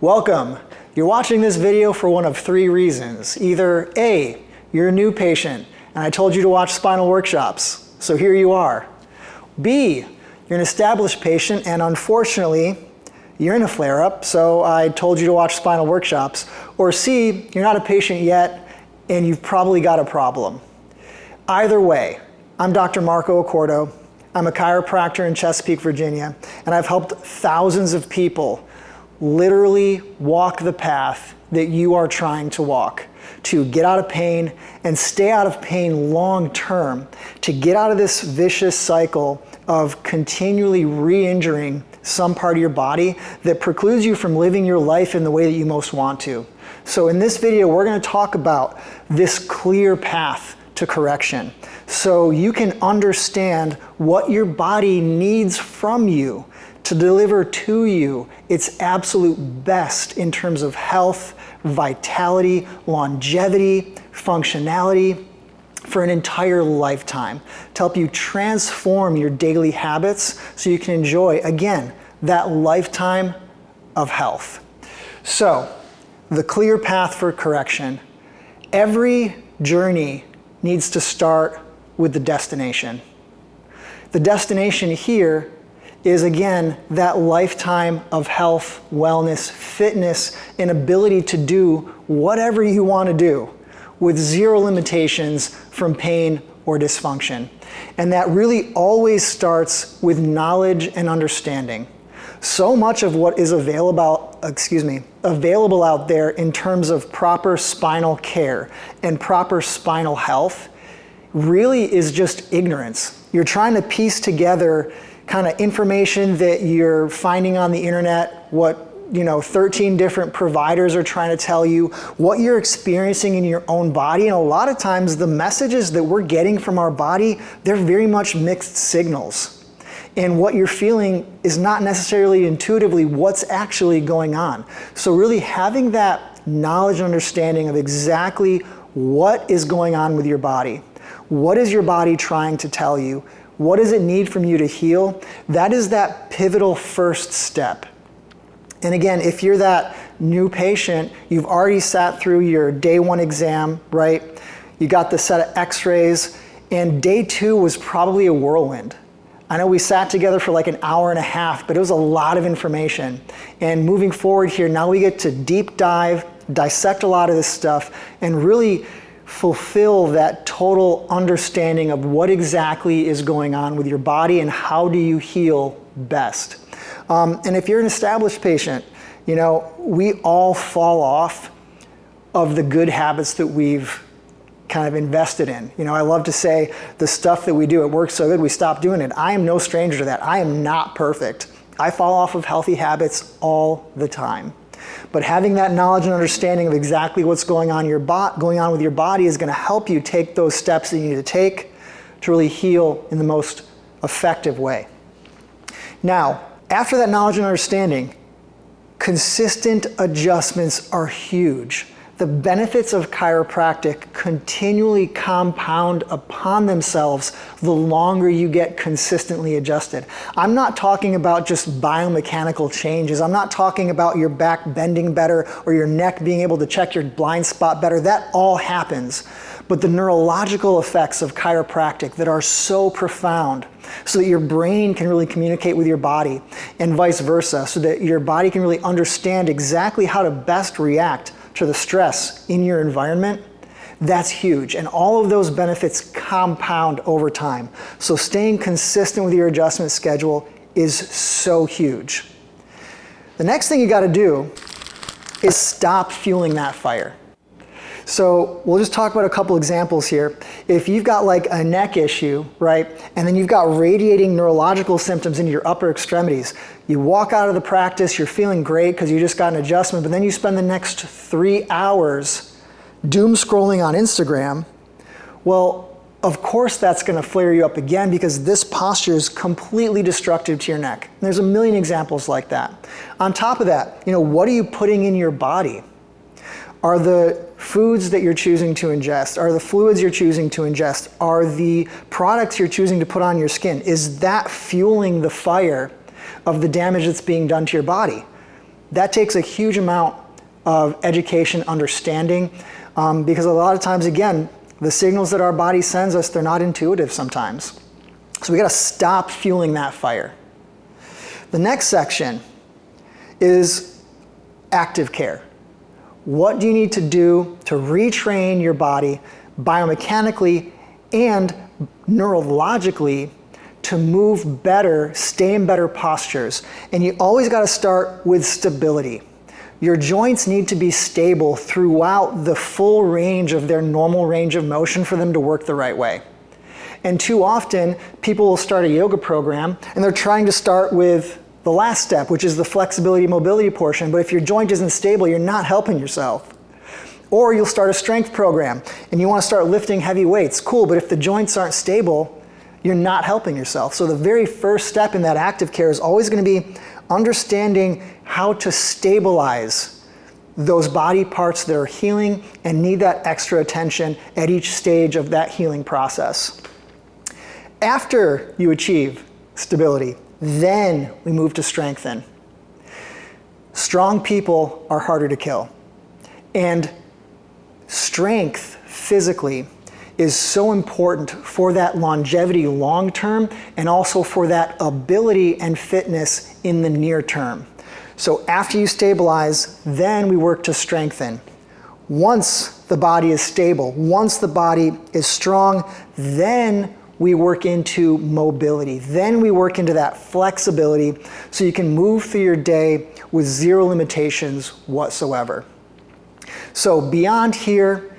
Welcome. You're watching this video for one of three reasons. Either A, you're a new patient and I told you to watch spinal workshops, so here you are. B, you're an established patient and unfortunately you're in a flare-up, so I told you to watch spinal workshops. Or C, you're not a patient yet and you've probably got a problem. Either way, I'm Dr. Marco Accordo. I'm a chiropractor in Chesapeake, Virginia, and I've helped thousands of people literally walk the path that you are trying to walk, to get out of pain and stay out of pain long term, to get out of this vicious cycle of continually re-injuring some part of your body that precludes you from living your life in the way that you most want to. So in this video, we're going to talk about this clear path to correction so you can understand what your body needs from you to deliver to you its absolute best in terms of health, vitality, longevity, functionality for an entire lifetime, to help you transform your daily habits so you can enjoy, again, that lifetime of health. So, the clear path for correction. Every journey needs to start with the destination. The destination here is, again, that lifetime of health, wellness, fitness, and ability to do whatever you want to do with zero limitations from pain or dysfunction. And that really always starts with knowledge and understanding. So much of what is available out there in terms of proper spinal care and proper spinal health really is just ignorance. You're trying to piece together kind of information that you're finding on the internet, what 13 different providers are trying to tell you, what you're experiencing in your own body. And a lot of times the messages that we're getting from our body, they're very much mixed signals. And what you're feeling is not necessarily intuitively what's actually going on. So really having that knowledge and understanding of exactly what is going on with your body, what is your body trying to tell you, what does it need from you to heal, that is that pivotal first step. And again, if you're that new patient, you've already sat through your day one exam, right? You got the set of x-rays, and day two was probably a whirlwind. I know we sat together for like an hour and a half, but it was a lot of information. And moving forward here, now we get to deep dive, dissect a lot of this stuff, and really fulfill that total understanding of what exactly is going on with your body and how do you heal best. And if you're an established patient, we all fall off of the good habits that we've kind of invested in. I love to say the stuff that we do, it works so good, we stop doing it. I am no stranger to that. I am not perfect. I fall off of healthy habits all the time. But having that knowledge and understanding of exactly what's going on with your body is going to help you take those steps that you need to take to really heal in the most effective way. Now, after that knowledge and understanding, consistent adjustments are huge. The benefits of chiropractic continually compound upon themselves the longer you get consistently adjusted. I'm not talking about just biomechanical changes. I'm not talking about your back bending better or your neck being able to check your blind spot better. That all happens. But the neurological effects of chiropractic that are so profound, so that your brain can really communicate with your body and vice versa, so that your body can really understand exactly how to best react to the stress in your environment, that's huge. And all of those benefits compound over time. So staying consistent with your adjustment schedule is so huge. The next thing you got to do is stop fueling that fire. So we'll just talk about a couple examples here. If you've got like a neck issue, right, and then you've got radiating neurological symptoms in your upper extremities, you walk out of the practice, you're feeling great because you just got an adjustment, but then you spend the next 3 hours doom scrolling on Instagram, well, of course that's going to flare you up again because this posture is completely destructive to your neck. And there's a million examples like that. On top of that, what are you putting in your body? Are the foods that you're choosing to ingest, are the fluids you're choosing to ingest, are the products you're choosing to put on your skin, is that fueling the fire of the damage that's being done to your body? That takes a huge amount of education, understanding, because a lot of times, again, the signals that our body sends us, they're not intuitive sometimes. So we gotta stop fueling that fire. The next section is active care. What do you need to do to retrain your body biomechanically and neurologically to move better, stay in better postures? And you always gotta start with stability. Your joints need to be stable throughout the full range of their normal range of motion for them to work the right way. And too often, people will start a yoga program and they're trying to start with the last step, which is the flexibility mobility portion, but if your joint isn't stable, you're not helping yourself. Or you'll start a strength program and you want to start lifting heavy weights. Cool, but if the joints aren't stable, you're not helping yourself. So the very first step in that active care is always going to be understanding how to stabilize those body parts that are healing and need that extra attention at each stage of that healing process. After you achieve stability, then we move to strengthen. Strong people are harder to kill. And strength physically is so important for that longevity long term and also for that ability and fitness in the near term. So after you stabilize, then we work to strengthen. Once the body is stable, once the body is strong, then we work into mobility. Then we work into that flexibility so you can move through your day with zero limitations whatsoever. So beyond here,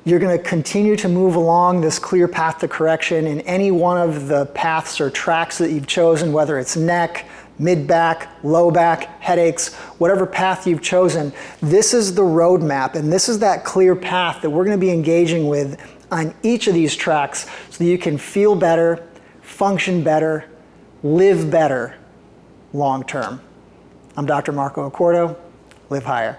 you're going to continue to move along this clear path to correction in any one of the paths or tracks that you've chosen, whether it's neck, mid-back, low back, headaches, whatever path you've chosen. This is the roadmap, and this is that clear path that we're going to be engaging with on each of these tracks so that you can feel better, function better, live better long term. I'm Dr. Marco Accordo. Live higher.